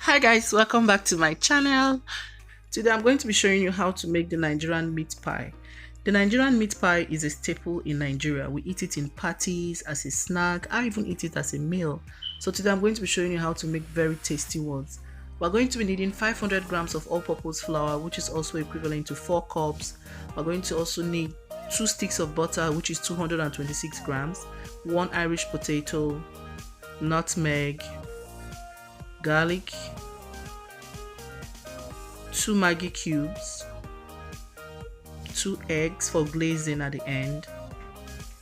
Hi guys, welcome back to my channel. Today I'm going to be showing you how to make the Nigerian meat pie. The Nigerian meat pie is a staple in Nigeria. We eat it in parties, as a snack. I even eat it as a meal. So today I'm going to be showing you how to make very tasty ones. We're going to be needing 500 grams of all-purpose flour, which is also equivalent to 4 cups. We're going to also need 2 sticks of butter, which is 226 grams, 1 Irish potato, nutmeg, garlic, 2 Maggi cubes, 2 eggs for glazing at the end,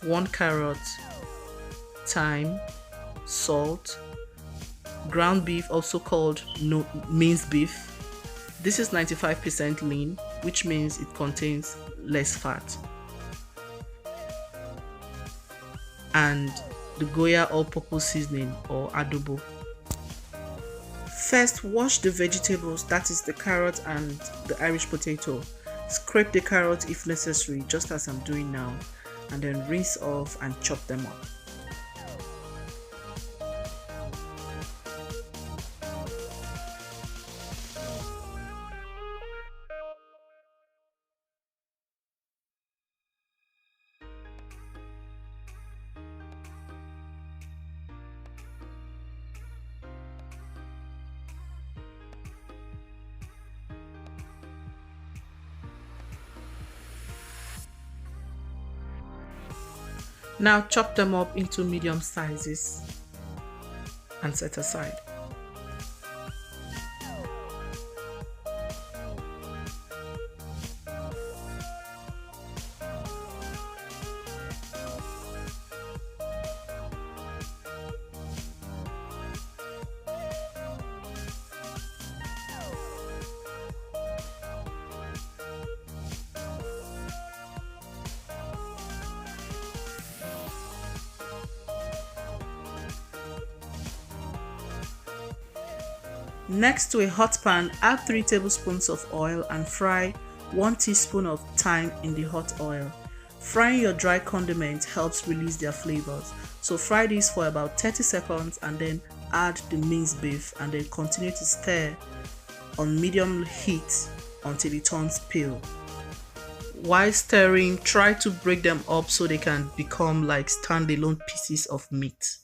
1 carrot, thyme, salt, ground beef, also called minced beef. This is 95% lean, which means it contains less fat, and the goya all-purpose seasoning or adobo. First, wash the vegetables, that is the carrot and the Irish potato. Scrape the carrot if necessary, just as I'm doing now, and then rinse off and chop them up. Now chop them up into medium sizes and set aside. Next, to a hot pan, add 3 tablespoons of oil and fry 1 teaspoon of thyme in the hot oil. Frying your dry condiments helps release their flavors. So fry this for about 30 seconds and then add the minced beef and then continue to stir on medium heat until it turns pale. While stirring, try to break them up so they can become like standalone pieces of meat.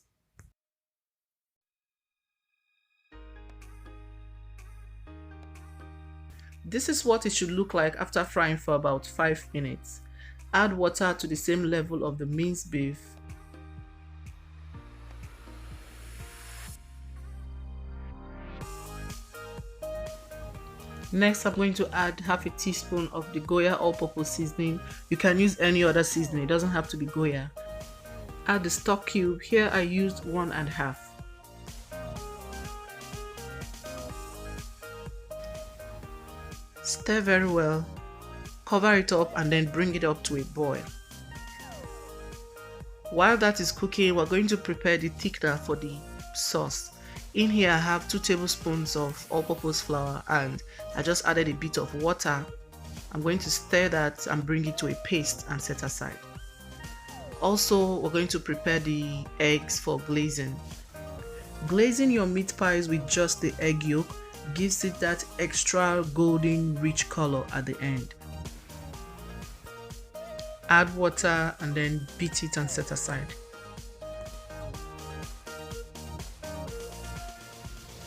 This is what it should look like after frying for about 5 minutes. Add water to the same level of the minced beef. Next, I'm going to add half a teaspoon of the goya all-purpose seasoning. You can use any other seasoning, it doesn't have to be goya. Add the stock cube. Here I used 1.5. Stir very well, cover it up and then bring it up to a boil. While that is cooking, we're going to prepare the thickener for the sauce. In here I have 2 tablespoons of all-purpose flour and I just added a bit of water. I'm going to stir that and bring it to a paste and set aside. Also, we're going to prepare the eggs for glazing. Glazing your meat pies with just the egg yolk gives it that extra golden rich color at the end. Add water and then beat it and set aside.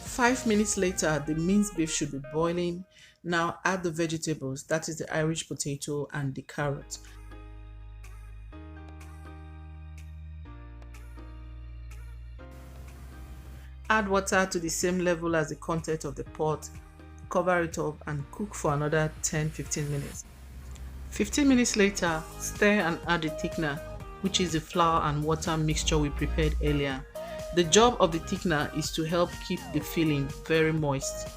5 minutes later, the minced beef should be boiling. Now add the vegetables, that is the Irish potato and the carrot. Add water to the same level as the content of the pot, cover it up and cook for another 10-15 minutes. 15 minutes later, stir and add the thickener, which is the flour and water mixture we prepared earlier. The job of the thickener is to help keep the filling very moist.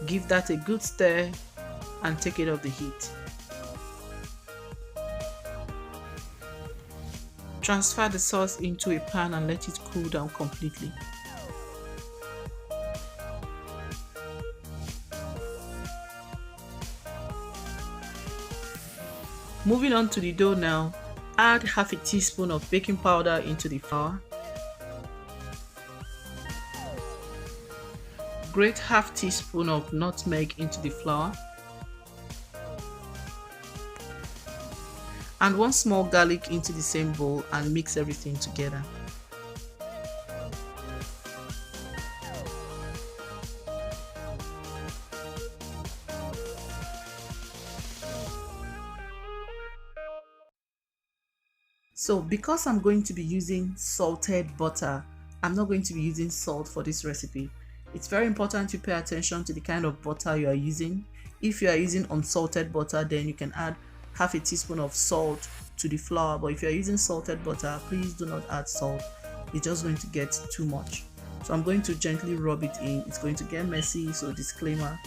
Give that a good stir and take it off the heat. Transfer the sauce into a pan and let it cool down completely. Moving on to the dough now, add half a teaspoon of baking powder into the flour. Grate half teaspoon of nutmeg into the flour and 1 small garlic into the same bowl and mix everything together. So because I'm going to be using salted butter, I'm not going to be using salt for this recipe. It's very important to pay attention to the kind of butter you are using. If you are using unsalted butter, then you can add half a teaspoon of salt to the flour, but if you are using salted butter, please do not add salt. It's just going to get too much. So I'm going to gently rub it in. It's going to get messy, so disclaimer.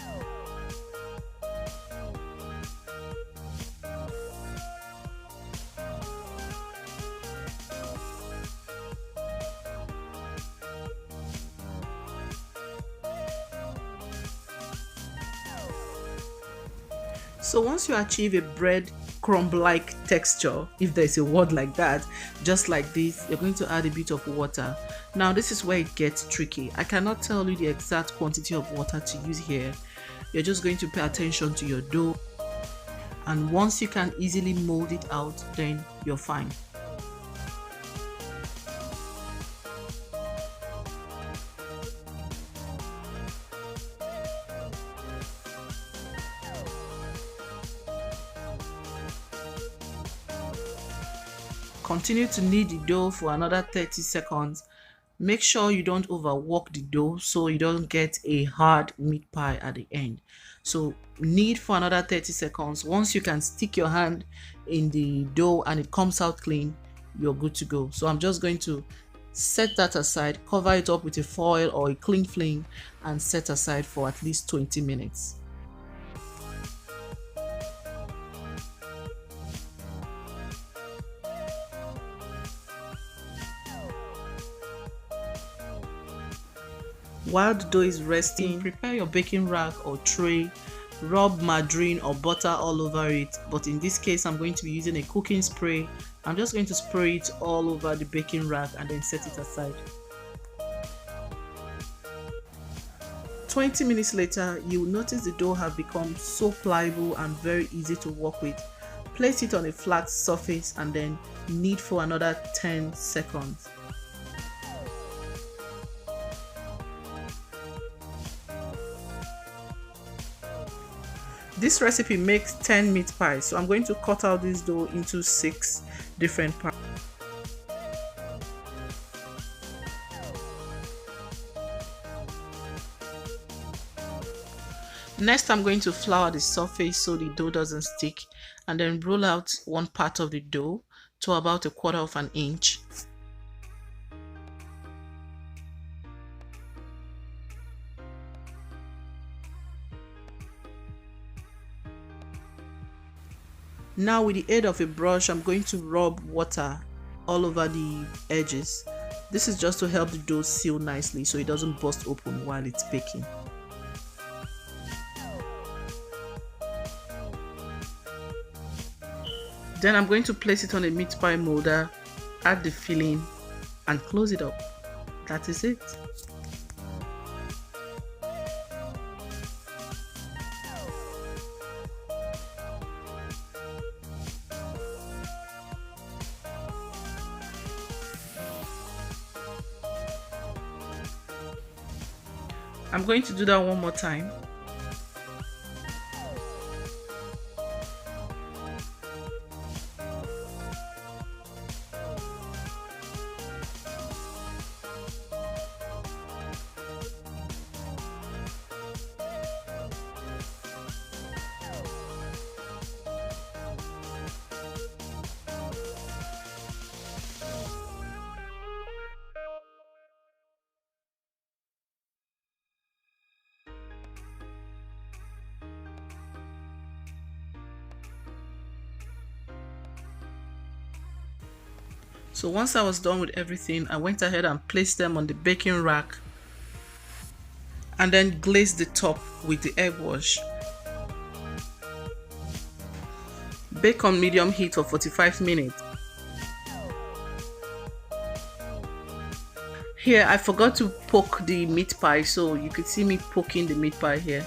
So once you achieve a bread crumb-like texture, if there's a word like that, just like this, you're going to add a bit of water. Now this is where it gets tricky. I cannot tell you the exact quantity of water to use here. You're just going to pay attention to your dough, and once you can easily mold it out, then you're fine. Continue to knead the dough for another 30 seconds. Make sure you don't overwork the dough so you don't get a hard meat pie at the end. So knead for another 30 seconds. Once you can stick your hand in the dough and it comes out clean, you're good to go. So I'm just going to set that aside, cover it up with a foil or a cling film and set aside for at least 20 minutes. While the dough is resting, prepare your baking rack or tray. Rub margarine or butter all over it, but in this case I'm going to be using a cooking spray. I'm just going to spray it all over the baking rack and then set it aside. 20 minutes later, you will notice the dough have become so pliable and very easy to work with. Place it on a flat surface and then knead for another 10 seconds. This recipe makes 10 meat pies, so I'm going to cut out this dough into 6 different parts. Next, I'm going to flour the surface so the dough doesn't stick, and then roll out one part of the dough to about 1/4 of an inch. Now with the aid of a brush, I'm going to rub water all over the edges. This is just to help the dough seal nicely so it doesn't burst open while it's baking. Then I'm going to place it on a meat pie molder, add the filling and close it up. That is it. I'm going to do that one more time. So once I was done with everything, I went ahead and placed them on the baking rack and then glazed the top with the egg wash. Bake on medium heat for 45 minutes. Here, I forgot to poke the meat pie, so you could see me poking the meat pie here.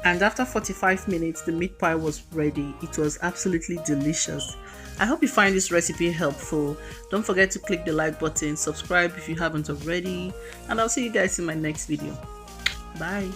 And after 45 minutes, the meat pie was ready. It was absolutely delicious. I hope you find this recipe helpful. Don't forget to click the like button, subscribe if you haven't already, and I'll see you guys in my next video. Bye.